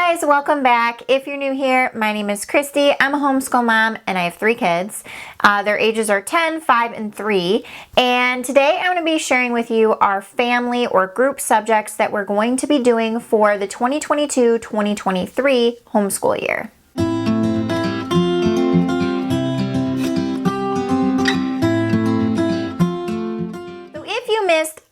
guys, welcome back. If you're new here, my name is Christy. I'm a homeschool mom and I have 3 kids. Their ages are 10, 5, and 3. And today I'm going to be sharing with you our family or group subjects that we're going to be doing for the 2022-2023 homeschool year.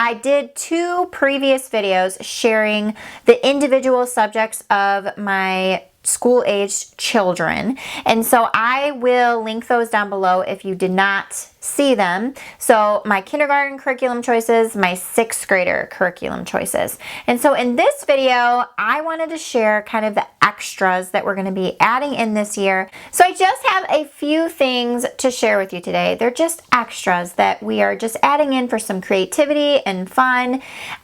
I did 2 previous videos sharing the individual subjects of my school-aged children, and so I will link those down below if you did not see them. So my kindergarten curriculum choices, my 6th grader curriculum choices. And so in this video, I wanted to share kind of the extras that we're going to be adding in this year. So I just have a few things to share with you today. They're just extras that we are just adding in for some creativity and fun.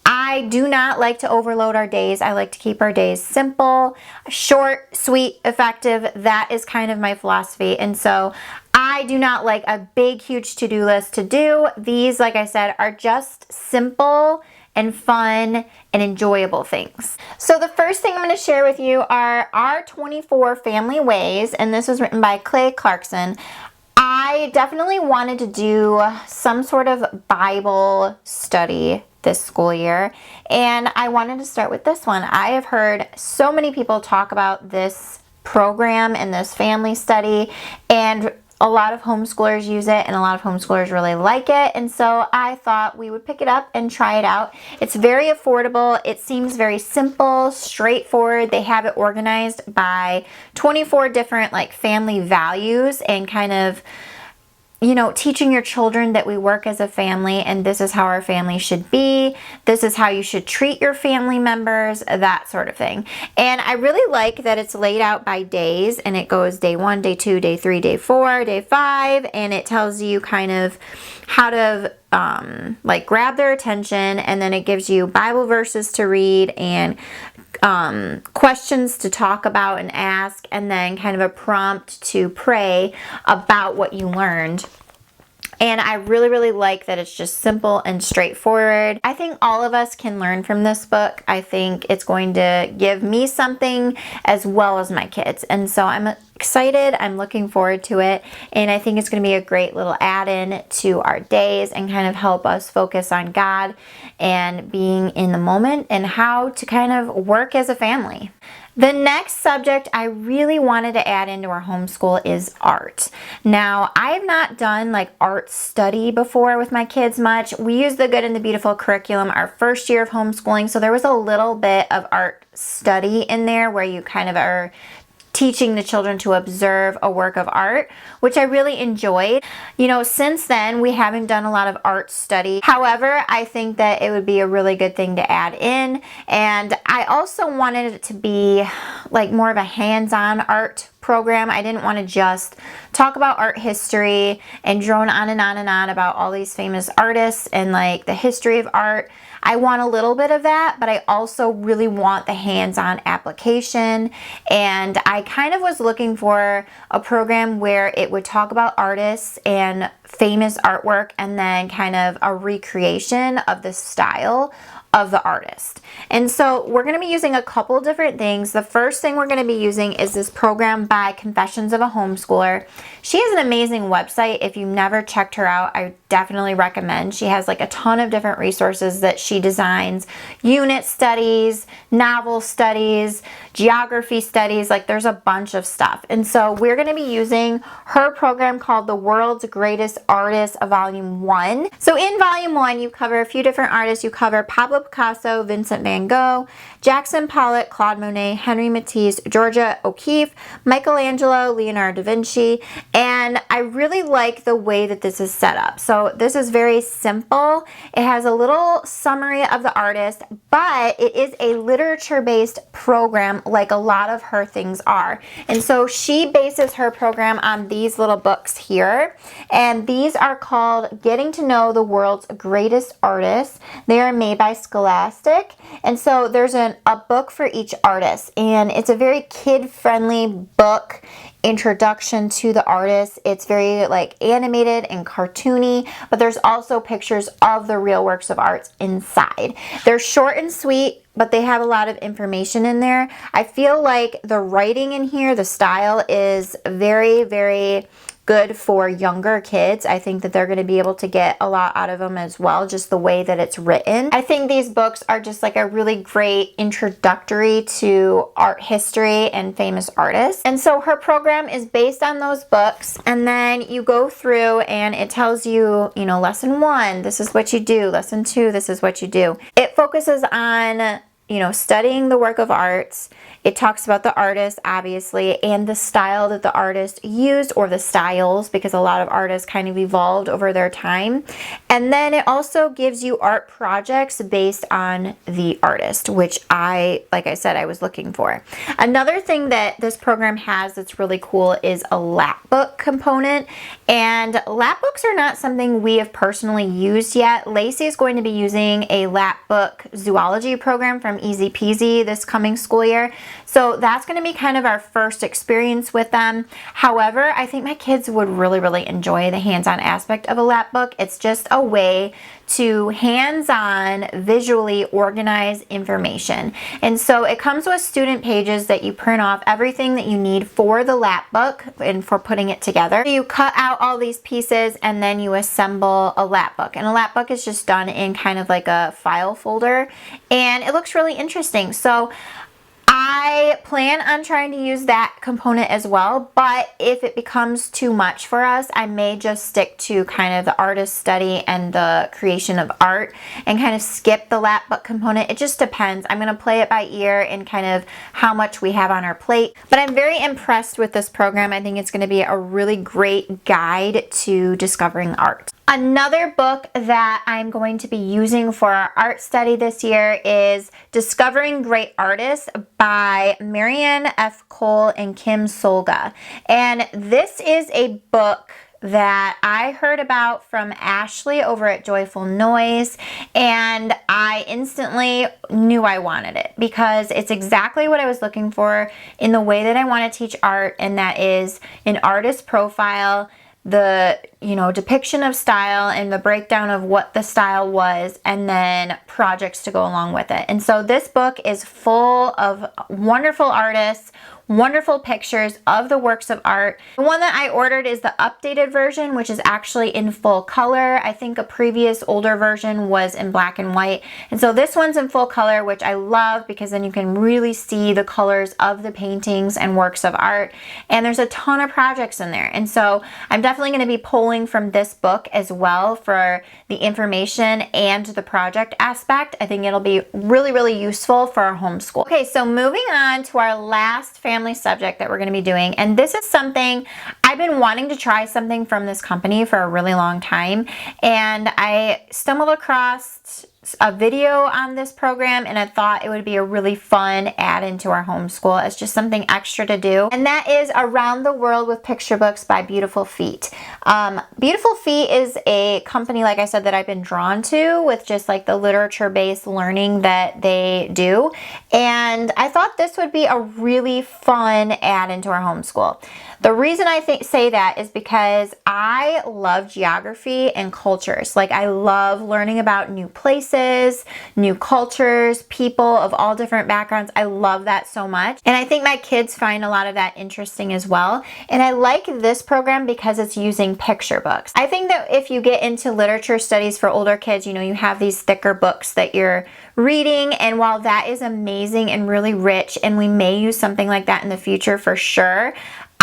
I do not like to overload our days. I like to keep our days simple, short, sweet, effective. That is kind of my philosophy. And so I do not like a big, huge to-do list to do. These, like I said, are just simple and fun and enjoyable things. So the first thing I'm going to share with you are our 24 family ways, and this was written by Clay Clarkson. I definitely wanted to do some sort of Bible study this school year, and I wanted to start with this one. I have heard so many people talk about this program and this family study, and a lot of homeschoolers use it and a lot of homeschoolers really like it, and so I thought we would pick it up and try it out. It's very affordable. It seems very simple, straightforward. They have it organized by 24 different like family values and kind of, you know, teaching your children that we work as a family and this is how our family should be. This is how you should treat your family members, that sort of thing. And I really like that it's laid out by days, and it goes day 1, day 2, day 3, day 4, day 5, and it tells you kind of how to like grab their attention, and then it gives you Bible verses to read and questions to talk about and ask, and then kind of a prompt to pray about what you learned. And I really, really like that it's just simple and straightforward. I think all of us can learn from this book. I think it's going to give me something as well as my kids. And so I'm excited. I'm looking forward to it. And I think it's going to be a great little add-in to our days and kind of help us focus on God and being in the moment and how to kind of work as a family. The next subject I really wanted to add into our homeschool is art. Now, I have not done like art study before with my kids much. We use the Good and the Beautiful curriculum our first year of homeschooling, so there was a little bit of art study in there where you kind of are teaching the children to observe a work of art, which I really enjoyed. You know, since then, we haven't done a lot of art study. However, I think that it would be a really good thing to add in. And I also wanted it to be like more of a hands-on art program. I didn't want to just talk about art history and drone on and on and on about all these famous artists and like the history of art. I want a little bit of that, but I also really want the hands-on application. And I kind of was looking for a program where it would talk about artists and famous artwork and then kind of a recreation of the style of the artist. And so we're going to be using a couple different things. The first thing we're going to be using is this program by Confessions of a Homeschooler. She has an amazing website. If you've never checked her out, I definitely recommend. She has like a ton of different resources that she designs. Unit studies, novel studies, geography studies, like there's a bunch of stuff. And so we're going to be using her program called The World's Greatest Artists, Volume 1. So in Volume 1, you cover a few different artists. You cover Pablo Picasso, Vincent van Gogh, Jackson Pollock, Claude Monet, Henry Matisse, Georgia O'Keeffe, Michelangelo, Leonardo da Vinci, and I really like the way that this is set up. So this is very simple. It has a little summary of the artist, but it is a literature-based program like a lot of her things are. And so she bases her program on these little books here, and these are called Getting to Know the World's Greatest Artists. They are made by Scholastic, and so there's a book for each artist, and it's a very kid-friendly book introduction to the artist. It's very like animated and cartoony, but there's also pictures of the real works of art inside. They're short and sweet. but they have a lot of information in there. I feel like the writing in here, the style is very, very good for younger kids. I think that they're going to be able to get a lot out of them as well, just the way that it's written. I think these books are just like a really great introductory to art history and famous artists. And so her program is based on those books, and then you go through and it tells you, you know, lesson 1, this is what you do. Lesson 2, this is what you do. It focuses on, you know, studying the work of arts. It talks about the artist, obviously, and the style that the artist used, or the styles, because a lot of artists kind of evolved over their time. And then it also gives you art projects based on the artist, which like I said, I was looking for. Another thing that this program has that's really cool is a lap book component. And lap books are not something we have personally used yet. Lacey is going to be using a lap book zoology program from Easy Peasy this coming school year. So that's going to be kind of our first experience with them. However, I think my kids would really, really enjoy the hands-on aspect of a lap book. It's just a way to hands-on visually organize information. And so it comes with student pages that you print off everything that you need for the lap book and for putting it together. You cut out all these pieces and then you assemble a lap book. And a lap book is just done in kind of like a file folder, and it looks really interesting. So I plan on trying to use that component as well, but if it becomes too much for us, I may just stick to kind of the artist study and the creation of art and kind of skip the lap book component. It just depends. I'm going to play it by ear and kind of how much we have on our plate. But I'm very impressed with this program. I think it's going to be a really great guide to discovering art. Another book that I'm going to be using for our art study this year is Discovering Great Artists by Marianne F. Cole and Kim Solga. And this is a book that I heard about from Ashley over at Joyful Noise, and I instantly knew I wanted it because it's exactly what I was looking for in the way that I want to teach art, and that is an artist profile, the, you know, depiction of style and the breakdown of what the style was, and then projects to go along with it. And so this book is full of wonderful artists, wonderful pictures of the works of art. The one that I ordered is the updated version, which is actually in full color. I think a previous older version was in black and white. And so this one's in full color, which I love because then you can really see the colors of the paintings and works of art. And there's a ton of projects in there. And so I'm definitely going to be pulling from this book as well for the information and the project aspect. I think it'll be really, really useful for our homeschool. Okay, so moving on to our last family subject that we're going to be doing, and this is something I've been wanting to try, something from this company for a really long time, and I stumbled across a video on this program, and I thought it would be a really fun add into our homeschool as just something extra to do, and that is Around the World with Picture Books by Beautiful Feet. Beautiful Feet is a company, like I said, that I've been drawn to with just like the literature-based learning that they do, and I thought this would be a really fun add into our homeschool. The reason I say that is because I love geography and cultures. Like, I love learning about new places, new cultures, people of all different backgrounds. I love that so much. And I think my kids find a lot of that interesting as well. And I like this program because it's using picture books. I think that if you get into literature studies for older kids, you know, you have these thicker books that you're reading, and while that is amazing and really rich, and we may use something like that in the future for sure,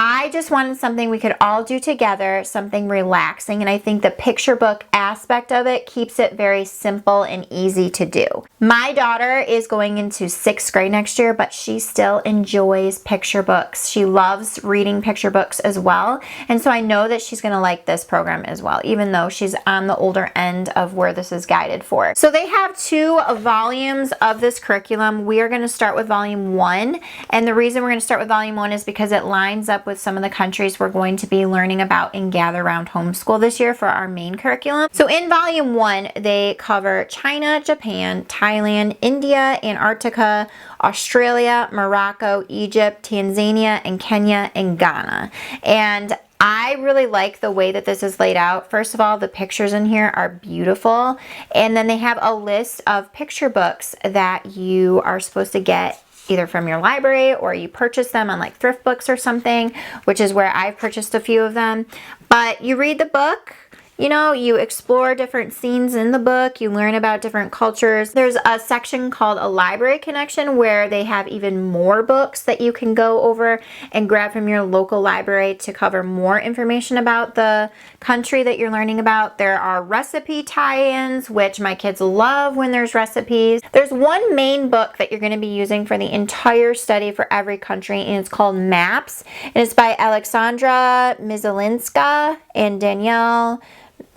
I just wanted something we could all do together, something relaxing, and I think the picture book aspect of it keeps it very simple and easy to do. My daughter is going into 6th grade next year, but she still enjoys picture books. She loves reading picture books as well, and so I know that she's going to like this program as well, even though she's on the older end of where this is guided for. So they have 2 volumes of this curriculum. We are going to start with volume 1, and the reason we're going to start with volume 1 is because it lines up with some of the countries we're going to be learning about in Gather Round Homeschool this year for our main curriculum. So in volume 1, they cover China, Japan, Thailand, India, Antarctica, Australia, Morocco, Egypt, Tanzania, and Kenya, and Ghana. And I really like the way that this is laid out. First of all, the pictures in here are beautiful. And then they have a list of picture books that you are supposed to get either from your library or you purchase them on like thrift books or something, which is where I've purchased a few of them. But you read the book, you know, you explore different scenes in the book, you learn about different cultures. There's a section called a library connection where they have even more books that you can go over and grab from your local library to cover more information about the country that you're learning about. There are recipe tie-ins, which my kids love when there's recipes. There's one main book that you're going to be using for the entire study for every country, and it's called Maps, and it's by Alexandra Mizelinska and Danielle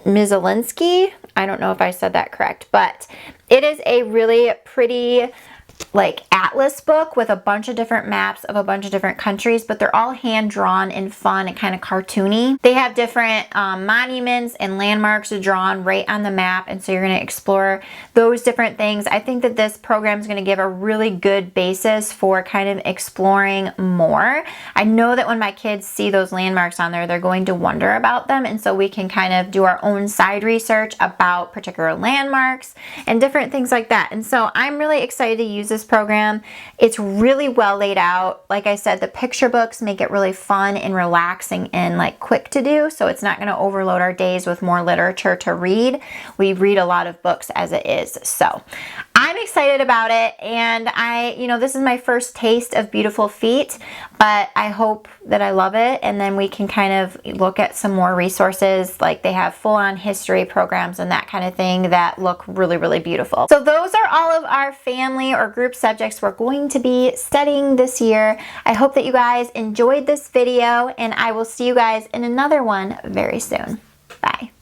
Mizelinsky. I don't know if I said that correct, but it is a really pretty like atlas book with a bunch of different maps of a bunch of different countries, but they're all hand drawn and fun and kind of cartoony. They have different monuments and landmarks drawn right on the map, and so you're going to explore those different things. I think that this program is going to give a really good basis for kind of exploring more. I know that when my kids see those landmarks on there, they're going to wonder about them, and so we can kind of do our own side research about particular landmarks and different things like that. And so I'm really excited to use this program. It's really well laid out. Like I said, the picture books make it really fun and relaxing and like quick to do, so it's not going to overload our days with more literature to read. We read a lot of books as it is, so I'm excited about it. And this is my first taste of Beautiful Feet, but I hope that I love it, and then we can kind of look at some more resources. Like they have full-on history programs and that kind of thing that look really, really beautiful. So those are all of our family or group subjects we're going to be studying this year. I hope that you guys enjoyed this video, and I will see you guys in another one very soon. Bye.